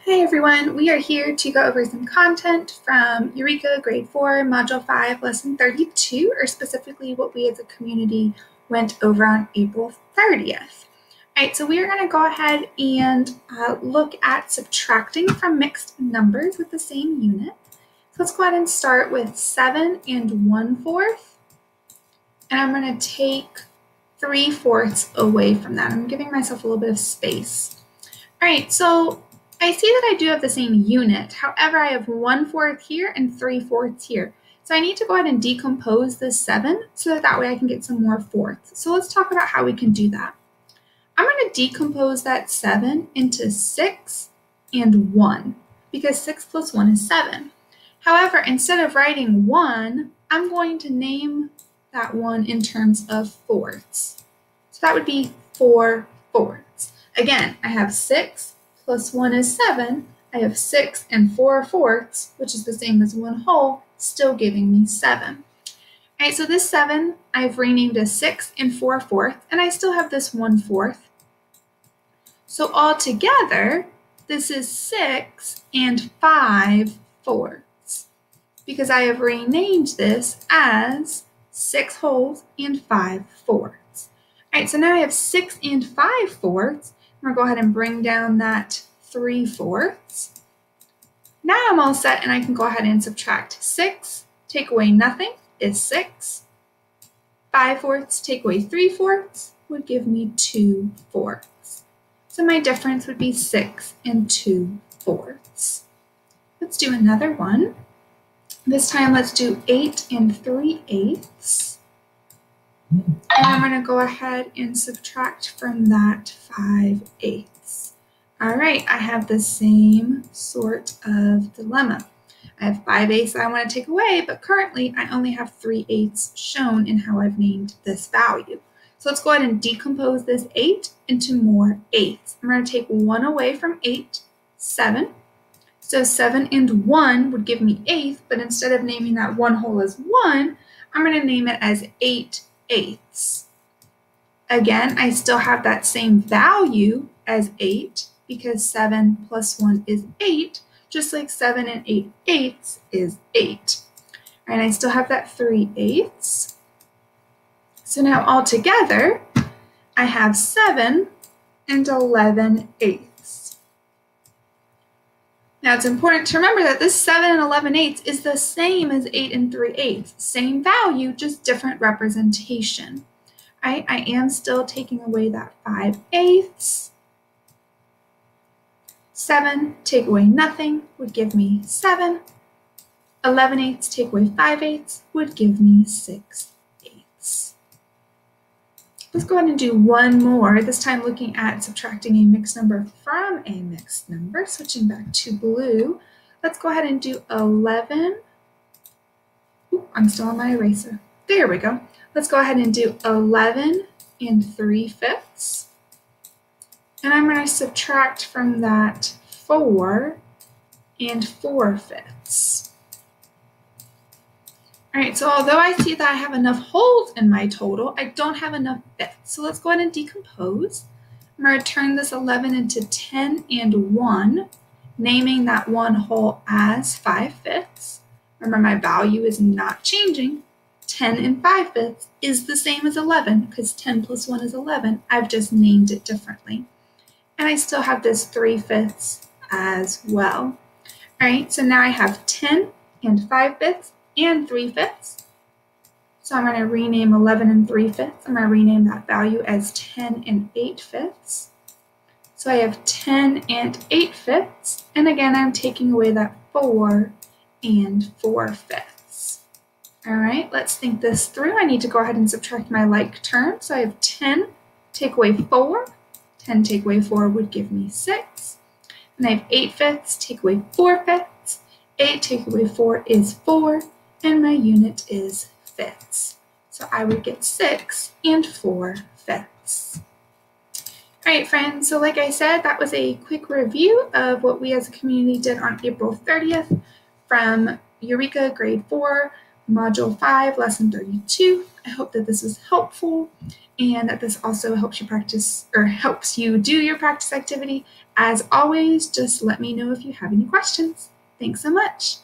Hey everyone, we are here to go over some content from Eureka Grade 4, Module 5, Lesson 32, or specifically what we as a community went over on April 30th. All right, so we are going to go ahead and look at subtracting from mixed numbers with the same unit. So let's go ahead and start with 7 and 1/4, and I'm going to take 3/4 away from that. I'm giving myself a little bit of space. All right, so I see that I do have the same unit. However, I have 1/4 here and 3/4 here. So I need to go ahead and decompose this 7 so that way I can get some more fourths. So let's talk about how we can do that. I'm going to decompose that 7 into 6 and 1 because 6 plus 1 is 7. However, instead of writing 1, I'm going to name that 1 in terms of fourths. So that would be 4/4. Again, I have 6 plus 1 is 7. I have 6 and 4/4, which is the same as 1 whole, still giving me 7. All right, so this 7 I've renamed as 6 and 4/4, and I still have this 1/4. So altogether, this is 6 and 5/4, because I have renamed this as 6 wholes and 5/4. All right, so now I have 6 and 5/4. I'm going to go ahead and bring down that 3/4. Now I'm all set and I can go ahead and subtract 6, take away nothing is 6. 5/4 take away 3/4 would give me 2/4. So my difference would be 6 and 2/4. Let's do another one. This time let's do 8 and 3/8. And I'm going to go ahead and subtract from that 5/8. All right, I have the same sort of dilemma. I have 5/8 that I want to take away, but currently I only have 3/8 shown in how I've named this value. So let's go ahead and decompose this 8 into more 8s. I'm going to take 1 away from 8, 7. So 7 and 1 would give me 8, but instead of naming that 1 whole as 1, I'm going to name it as 8/8. Again, I still have that same value as 8 because 7 plus 1 is 8, just like 7 and 8/8 is 8. And I still have that 3/8. So now all together, I have 7 and 11/8. Now it's important to remember that this 7 and 11/8 is the same as 8 and 3/8. Same value, just different representation. Right? I am still taking away that 5/8. 7 take away nothing would give me 7. 11/8 take away 5/8 would give me 6/8. Let's go ahead and do one more, this time looking at subtracting a mixed number from a mixed number. Switching back to blue, let's go ahead and do 11. Ooh, I'm still on my eraser. There we go. Let's go ahead and do 11 and 3/5. And I'm going to subtract from that 4 and 4/5. All right, so although I see that I have enough wholes in my total, I don't have enough fifths. So let's go ahead and decompose. I'm going to turn this 11 into 10 and 1, naming that 1 whole as 5/5. Remember, my value is not changing. 10 and 5/5 is the same as 11 because 10 plus 1 is 11. I've just named it differently. And I still have this 3/5 as well. All right, so now I have 10 and 5/5 and 3/5. So I'm going to rename 11 and 3/5. I'm going to rename that value as 10 and 8/5. So I have 10 and 8/5. And again, I'm taking away that 4 and 4/5. All right, let's think this through. I need to go ahead and subtract my like terms. So I have 10 take away 4. 10 take away 4 would give me 6. And I have 8/5 take away 4/5. 8 take away 4 is 4. And my unit is fifths. So I would get 6 and 4/5. All right, friends, so like I said, that was a quick review of what we as a community did on April 30th from Eureka Grade 4, Module 5, Lesson 32. I hope that this was helpful and that this also helps you practice or helps you do your practice activity As always, just let me know if you have any questions. Thanks so much.